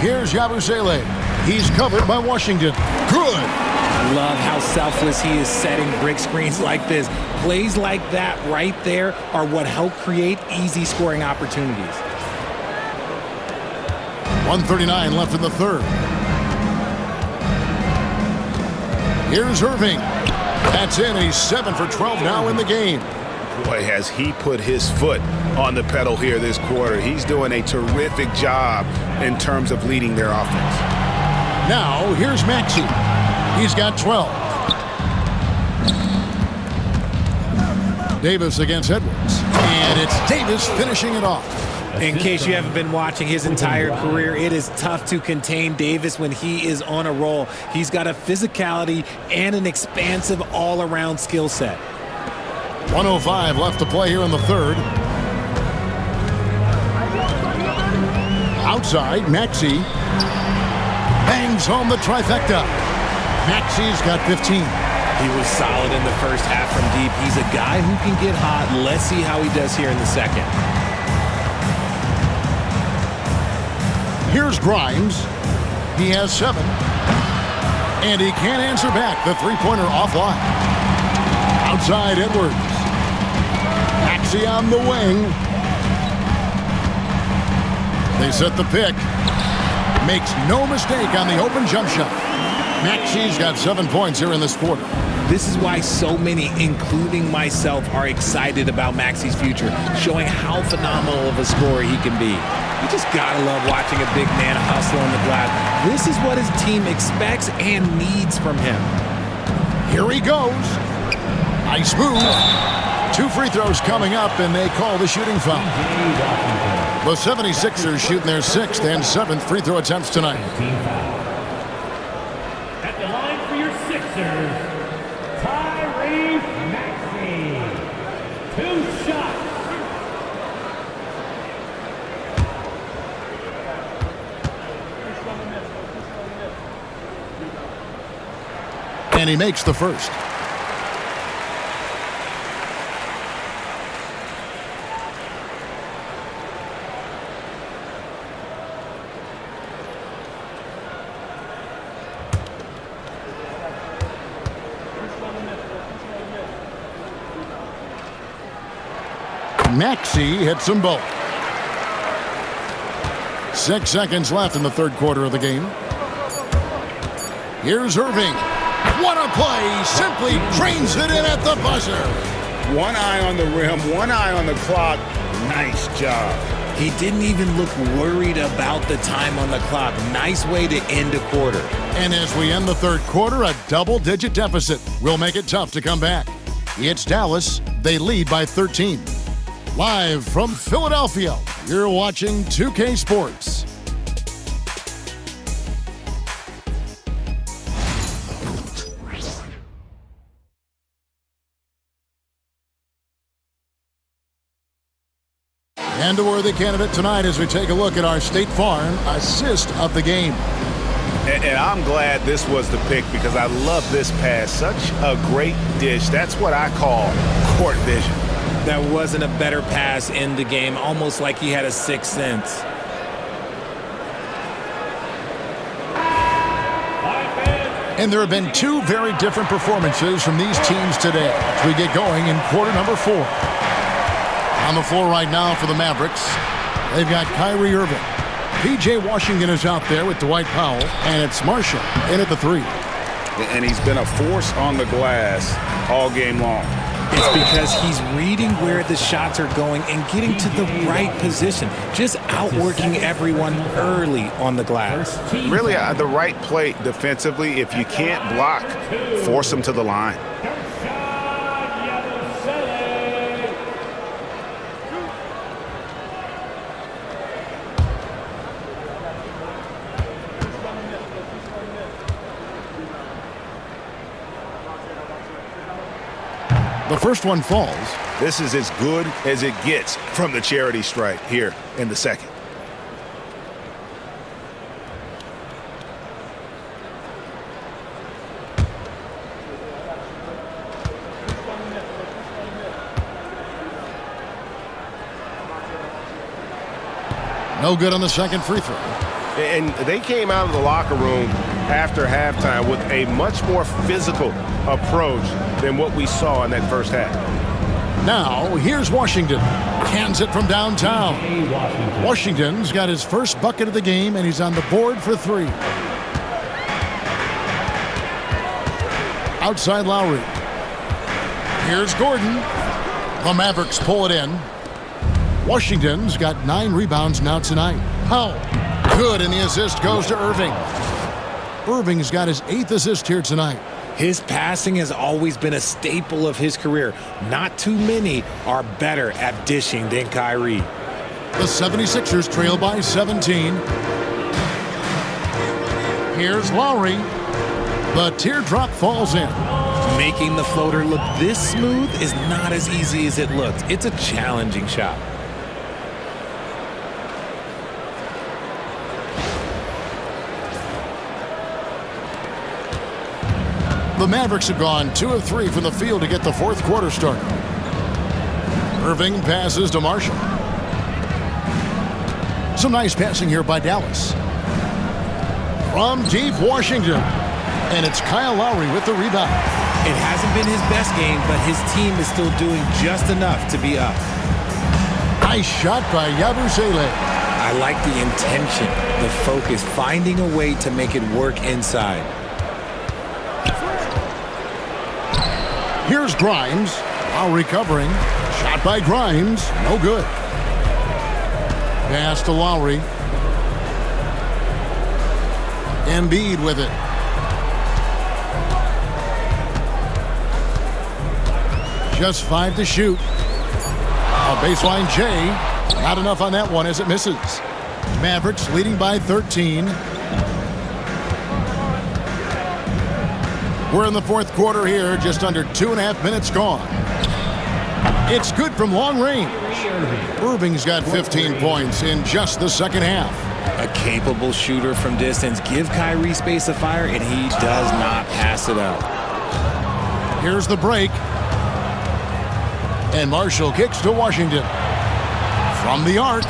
Here's Yabusele. He's covered by Washington. Good. Love how selfless he is setting brick screens like this. Plays like that right there are what help create easy scoring opportunities. 1:39 left in the third. Here's Irving. That's in. He's 7 for 12 now in the game. Boy, has he put his foot on the pedal here this quarter. He's doing a terrific job in terms of leading their offense. Now, here's Maxey. He's got 12. Davis against Edwards. And it's Davis finishing it off. In case you haven't been watching his entire career, it is tough to contain Davis when he is on a roll. He's got a physicality and an expansive all-around skill set. 1:05 left to play here in the third. Outside, Maxey bangs home the trifecta. Maxey's got 15. He was solid in the first half from deep. He's a guy who can get hot. Let's see how he does here in the second. Here's Grimes. He has 7. And he can't answer back. The three-pointer offline. Outside, Edwards. Maxey on the wing. They set the pick. Makes no mistake on the open jump shot. Maxey's got 7 points here in this quarter. This is why so many, including myself, are excited about Maxey's future, showing how phenomenal of a scorer he can be. You just gotta love watching a big man hustle on the glass. This is what his team expects and needs from him. Here he goes. Nice move. 2 free throws coming up, and they call the shooting foul. The 76ers shooting their 6th and 7th free throw attempts tonight. At the line for your Sixers, Maxey. 2 shots. And he makes the first. Maxey hits them both. 6 seconds left in the third quarter of the game. Here's Irving. What a play! Simply drains it in at the buzzer. One eye on the rim, one eye on the clock. Nice job. He didn't even look worried about the time on the clock. Nice way to end a quarter. And as we end the third quarter, a double-digit deficit will make it tough to come back. It's Dallas. They lead by 13. Live from Philadelphia, you're watching 2K Sports. And a worthy candidate tonight as we take a look at our State Farm assist of the game. And I'm glad this was the pick because I love this pass. Such a great dish. That's what I call court vision. That wasn't a better pass in the game, almost like he had a sixth sense. And there have been 2 very different performances from these teams today as we get going in quarter number 4. On the floor right now for the Mavericks, they've got Kyrie Irving. P.J. Washington is out there with Dwight Powell, and it's Marshall in at the 3. And he's been a force on the glass all game long. It's because he's reading where the shots are going and getting to the right position, just outworking everyone early on the glass. Really, the right play defensively. If you can't block, force him to the line. The first one falls. This is as good as it gets from the charity stripe here in the second. No good on the second free throw. And they came out of the locker room after halftime with a much more physical approach than what we saw in that first half. Now, here's Washington. Cans it from downtown. Washington's got his first bucket of the game, and he's on the board for 3. Outside Lowry. Here's Gordon. The Mavericks pull it in. Washington's got 9 rebounds now tonight. Powell. Good, and the assist goes to Irving. Irving's got his 8th assist here tonight. His passing has always been a staple of his career. Not too many are better at dishing than Kyrie. The 76ers trail by 17. Here's Lowry. The teardrop falls in. Making the floater look this smooth is not as easy as it looks. It's a challenging shot. The Mavericks have gone 2 of 3 from the field to get the fourth quarter started. Irving passes to Marshall. Some nice passing here by Dallas. From deep Washington. And it's Kyle Lowry with the rebound. It hasn't been his best game, but his team is still doing just enough to be up. Nice shot by Yabusele. I like the intention, the focus, finding a way to make it work inside. Here's Grimes. Lowry covering. Shot by Grimes. No good. Pass to Lowry. Embiid with it. Just 5 to shoot. A baseline J. Not enough on that one as it misses. Mavericks leading by 13. We're in the fourth quarter here, just under 2.5 minutes gone. It's good from long range. Irving's got 15 points in just the second half. A capable shooter from distance. Give Kyrie space to fire, and he does not pass it up. Here's the break. And Marshall kicks to Washington. From the arc.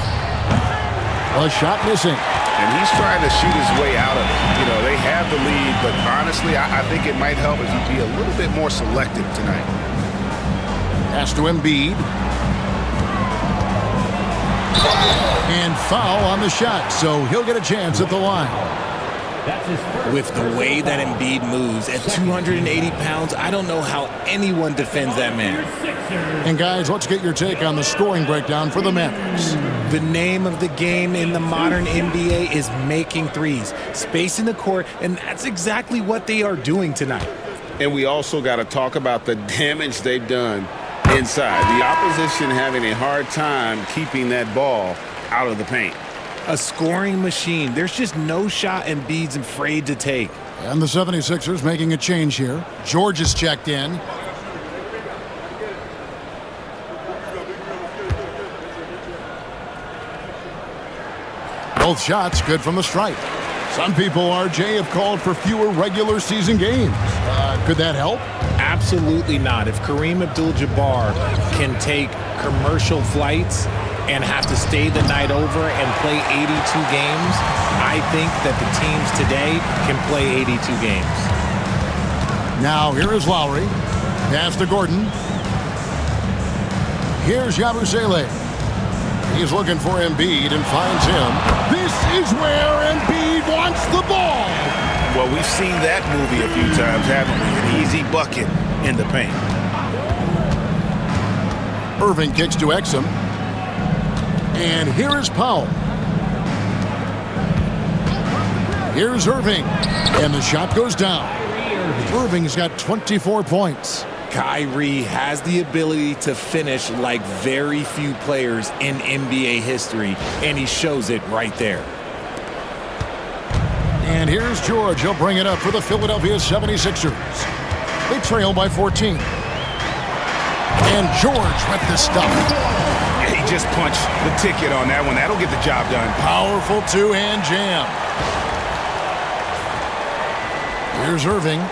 A shot missing. And he's trying to shoot his way out of it. You know, they have the lead, but honestly, I think it might help if he'd be a little bit more selective tonight. Pass to Embiid. And foul on the shot, so he'll get a chance at the line. With the way that Embiid moves at 280 pounds, I don't know how anyone defends that man. And guys, let's get your take on the scoring breakdown for the Mavericks. The name of the game in the modern NBA is making threes, spacing the court, and that's exactly what they are doing tonight. And we also got to talk about the damage they've done inside. The opposition having a hard time keeping that ball out of the paint. A scoring machine. There's just no shot Embiid's afraid to take. And the 76ers making a change here. George is checked in. Both shots good from the stripe. Some people, RJ, have called for fewer regular season games. Could that help? Absolutely not. If Kareem Abdul-Jabbar can take commercial flights and have to stay the night over and play 82 games, I think that the teams today can play 82 games. Now here is Lowry. Pass to Gordon. Here's Yabusele. He's looking for Embiid and finds him. This is where Embiid wants the ball. Well, we've seen that movie a few times, haven't we? An easy bucket in the paint. Irving kicks to Exum. And here is Powell. Here's Irving. And the shot goes down. Irving's got 24 points. Kyrie has the ability to finish like very few players in NBA history, and he shows it right there. And here's George. He'll bring it up for the Philadelphia 76ers. They trail by 14. And George with the stuff. He just punched the ticket on that one. That'll get the job done. Powerful two-hand jam. Here's Irving.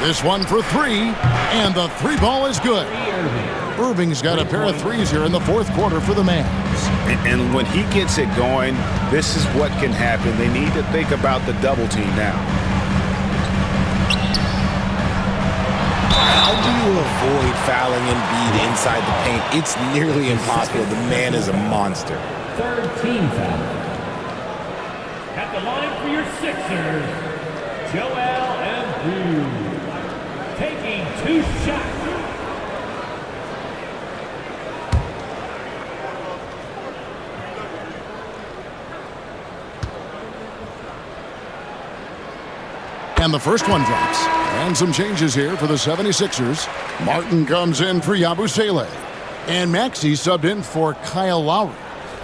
This one for three, and the three ball is good. Irving's got a pair of threes here in the fourth quarter for the Mavs. And when he gets it going, this is what can happen. They need to think about the double team now. How do you avoid fouling Embiid inside the paint? It's nearly impossible. The man is a monster. Third team foul. At the line for your Sixers, Joel Embiid. Taking 2 shots. And the first one drops. And some changes here for the 76ers. Martin comes in for Yabusele. And Maxey subbed in for Kyle Lowry.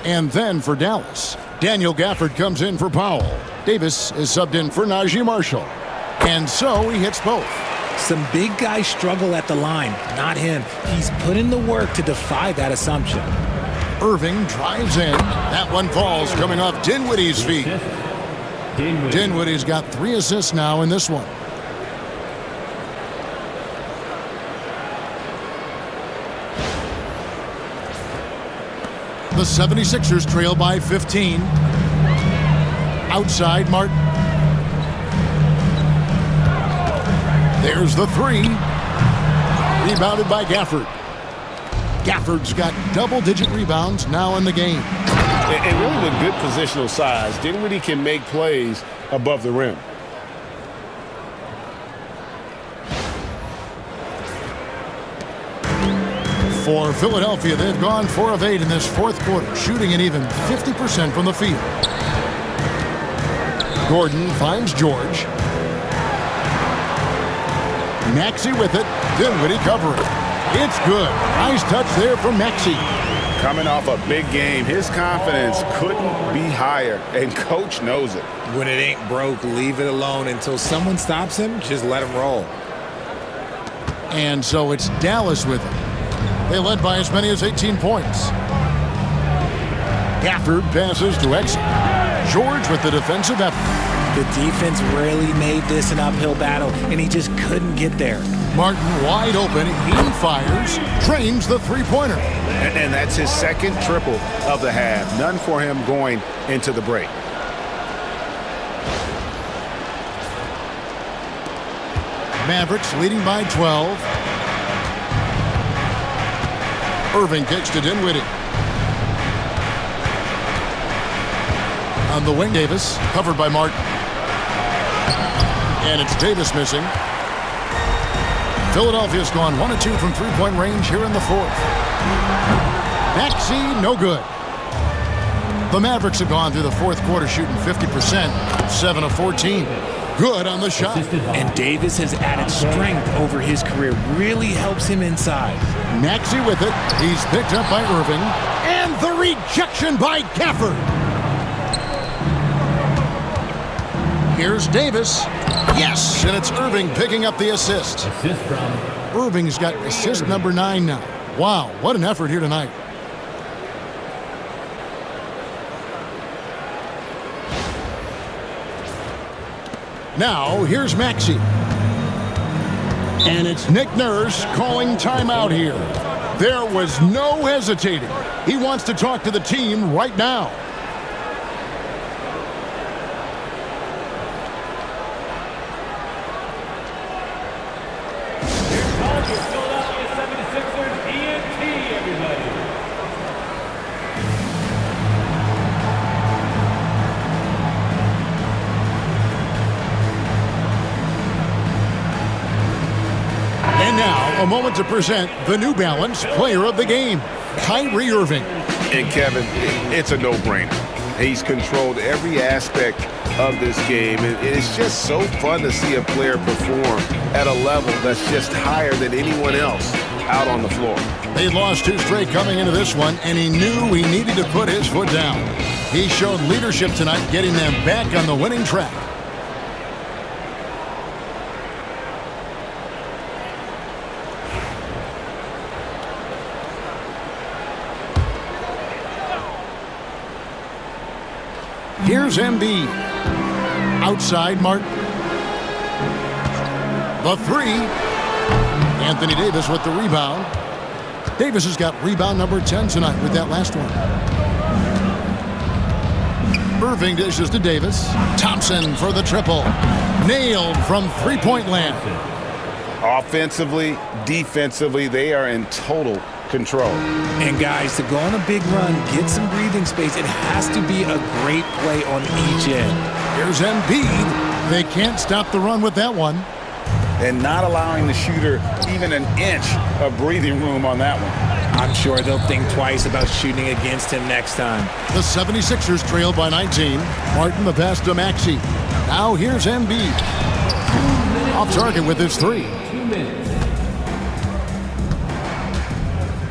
And then for Dallas, Daniel Gafford comes in for Powell. Davis is subbed in for Najee Marshall. And so he hits both. Some big guys struggle at the line, not him. He's put in the work to defy that assumption. Irving drives in. That one falls coming off Dinwiddie's feet. Dinwiddie's got 3 assists now in this one. The 76ers trail by 15. Outside Martin. There's the 3. Rebounded by Gafford. Gafford's got double-digit rebounds now in the game. And really with good positional size, Dinwiddie can make plays above the rim. For Philadelphia, they've gone 4 of 8 in this fourth quarter, shooting an even 50% from the field. Gordon finds George. Maxey with it. Dinwiddie covering. It's good. Nice touch there from Maxey. Coming off a big game, his confidence couldn't be higher, and coach knows it. When it ain't broke, leave it alone until someone stops him. Just let him roll. And so it's Dallas with it. They led by as many as 18 points. Gafford passes to exit. George with the defensive effort. The defense really made this an uphill battle, and he just couldn't get there. Martin wide open. He fires. Drains the three-pointer. And that's his second triple of the half. None for him going into the break. Mavericks leading by 12. Irving kicks to Dinwiddie. On the wing, Davis, covered by Martin. And it's Davis missing. Philadelphia's gone 1 of 2 from three-point range here in the fourth. Maxey, no good. The Mavericks have gone through the fourth quarter shooting 50%, 7 of 14. Good on the shot. And Davis has added strength over his career. Really helps him inside. Maxey with it. He's picked up by Irving. And the rejection by Gafford. Here's Davis. Yes, and it's Irving picking up the assist. Irving's got assist number 9 now. Wow, what an effort here tonight. Now, here's Maxey. And it's Nick Nurse calling timeout here. There was no hesitating. He wants to talk to the team right now. A moment to present the New Balance Player of the Game, Kyrie Irving. And Kevin, it's a no-brainer. He's controlled every aspect of this game. And it's just so fun to see a player perform at a level that's just higher than anyone else out on the floor. They lost 2 straight coming into this one, and he knew he needed to put his foot down. He showed leadership tonight, getting them back on the winning track. Here's Embiid. Outside Martin. The 3. Anthony Davis with the rebound. Davis has got rebound number 10 tonight with that last one. Irving dishes to Davis. Thompson for the triple. Nailed from three-point land. Offensively, defensively, they are in total control. And guys, to go on a big run, get some breathing space, it has to be a great play on each end. Here's Embiid. They can't stop the run with that one. And not allowing the shooter even an inch of breathing room on that one. I'm sure they'll think twice about shooting against him next time. The 76ers trail by 19. Martin the pass to Maxey. Now here's Embiid. Off target with his 3. 2 minutes.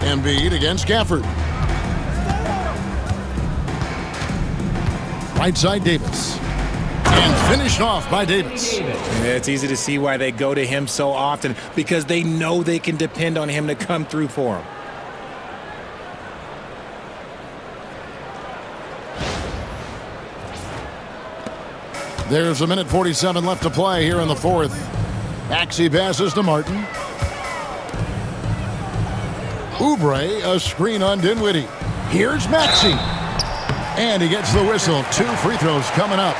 Embiid against Gafford. Right side Davis. And finished off by Davis. Yeah, it's easy to see why they go to him so often, because they know they can depend on him to come through for them. There's 1:47 left to play here in the fourth. Maxey passes to Martin. Oubre, a screen on Dinwiddie. Here's Maxey. And he gets the whistle. 2 free throws coming up.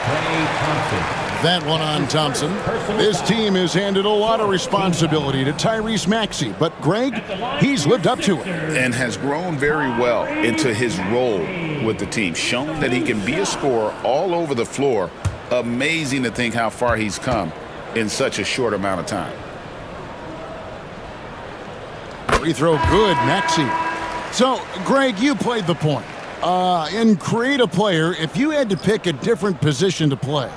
That one on Thompson. This team has handed a lot of responsibility to Tyrese Maxey, but Greg, he's lived up to it. And has grown very well into his role with the team. Shown that he can be a scorer all over the floor. Amazing to think how far he's come in such a short amount of time. Free throw good, Maxey. So, Greg, you played the point. In Create a Player, if you had to pick a different position to play,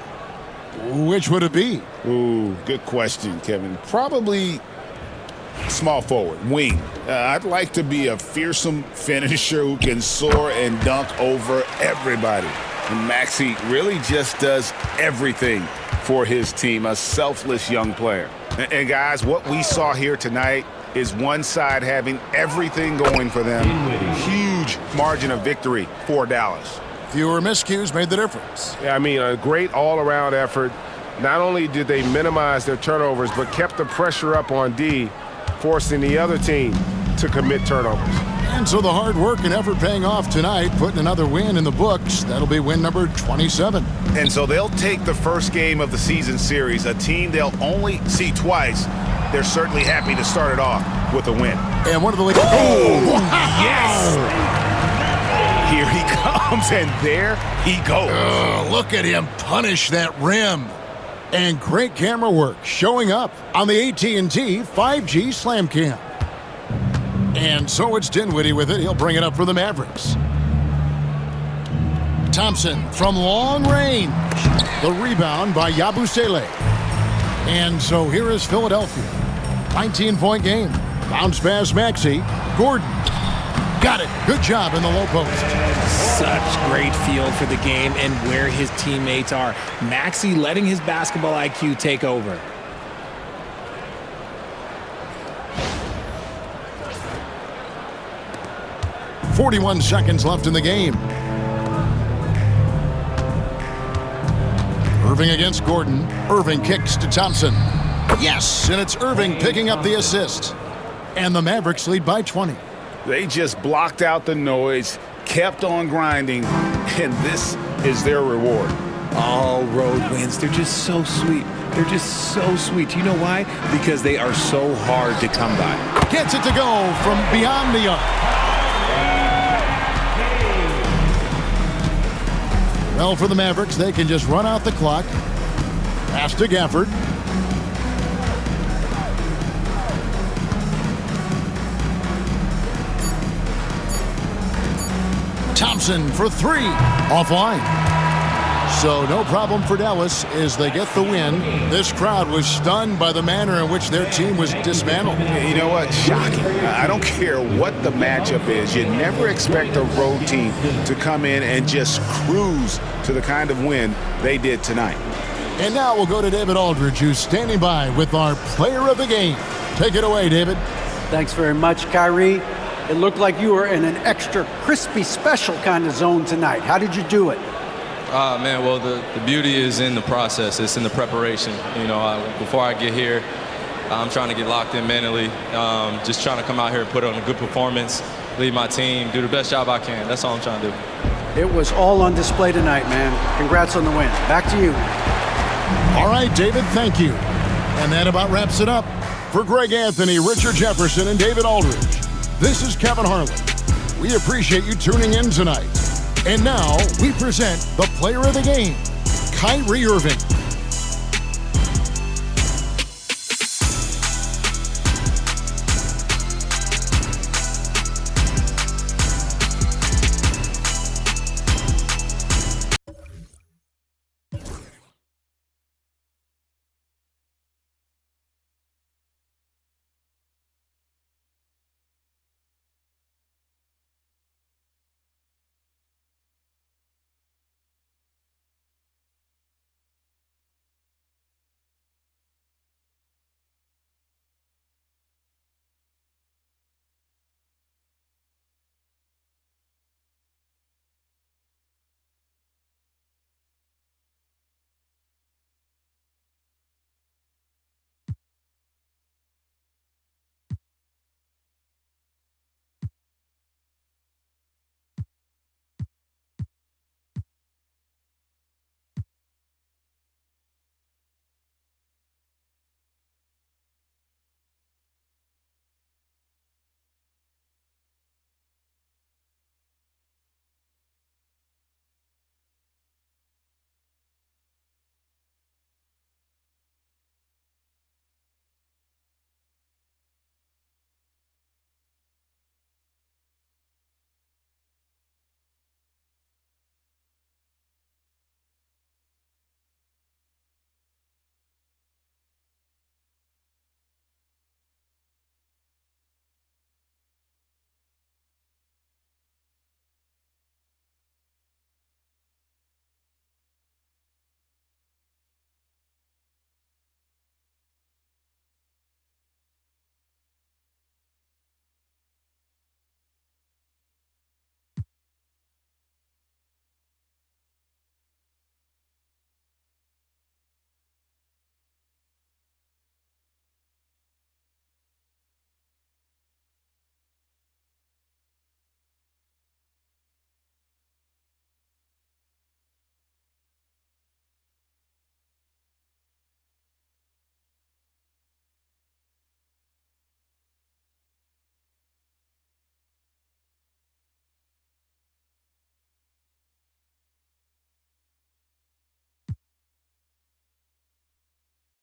which would it be? Ooh, good question, Kevin. Probably small forward, wing. I'd like to be a fearsome finisher who can soar and dunk over everybody. And Maxey really just does everything for his team, a selfless young player. And guys, what we saw here tonight is one side having everything going for them. Huge margin of victory for Dallas. Fewer miscues made the difference. Yeah, I mean, a great all-around effort. Not only did they minimize their turnovers, but kept the pressure up on D, forcing the other team to commit turnovers. And so the hard work and effort paying off tonight, putting another win in the books. That'll be win number 27. And so they'll take the first game of the season series, a team they'll only see twice. They're certainly happy to start it off with a win. And one of the league. Oh, yes! Here he comes, and there he goes. Look at him punish that rim. And great camera work showing up on the AT&T 5G Slam Cam. And so it's Dinwiddie with it. He'll bring it up for the Mavericks. Thompson from long range. The rebound by Yabusele. And so here is Philadelphia. 19-point game. Bounce pass Maxey. Gordon. Got it. Good job in the low post. Such great feel for the game and where his teammates are. Maxey letting his basketball IQ take over. .41 seconds left in the game. Irving against Gordon. Irving kicks to Thompson. Yes, and it's Irving picking up the assist. And the Mavericks lead by 20. They just blocked out the noise, kept on grinding, and this is their reward. All road wins. They're just so sweet. They're just so sweet. You know why? Because they are so hard to come by. Gets it to go from beyond the arc. Well, for the Mavericks, they can just run out the clock. Pass to Gafford. Thompson for 3. Offline. So no problem for Dallas as they get the win. This crowd was stunned by the manner in which their team was dismantled. You know what? Shocking. I don't care what the matchup is. You never expect a road team to come in and just cruise to the kind of win they did tonight. And now we'll go to David Aldridge, who's standing by with our player of the game. Take it away, David. Thanks very much, Kyrie. It looked like you were in an extra crispy special kind of zone tonight. How did you do it? Man, well, the beauty is in the process. It's in the preparation. You know, before I get here, I'm trying to get locked in mentally. Just trying to come out here and put on a good performance, lead my team, do the best job I can. That's all I'm trying to do. It was all on display tonight, man. Congrats on the win. Back to you. All right, David, thank you. And that about wraps it up. For Greg Anthony, Richard Jefferson, and David Aldridge, this is Kevin Harlan. We appreciate you tuning in tonight. And now we present the player of the game, Kyrie Irving.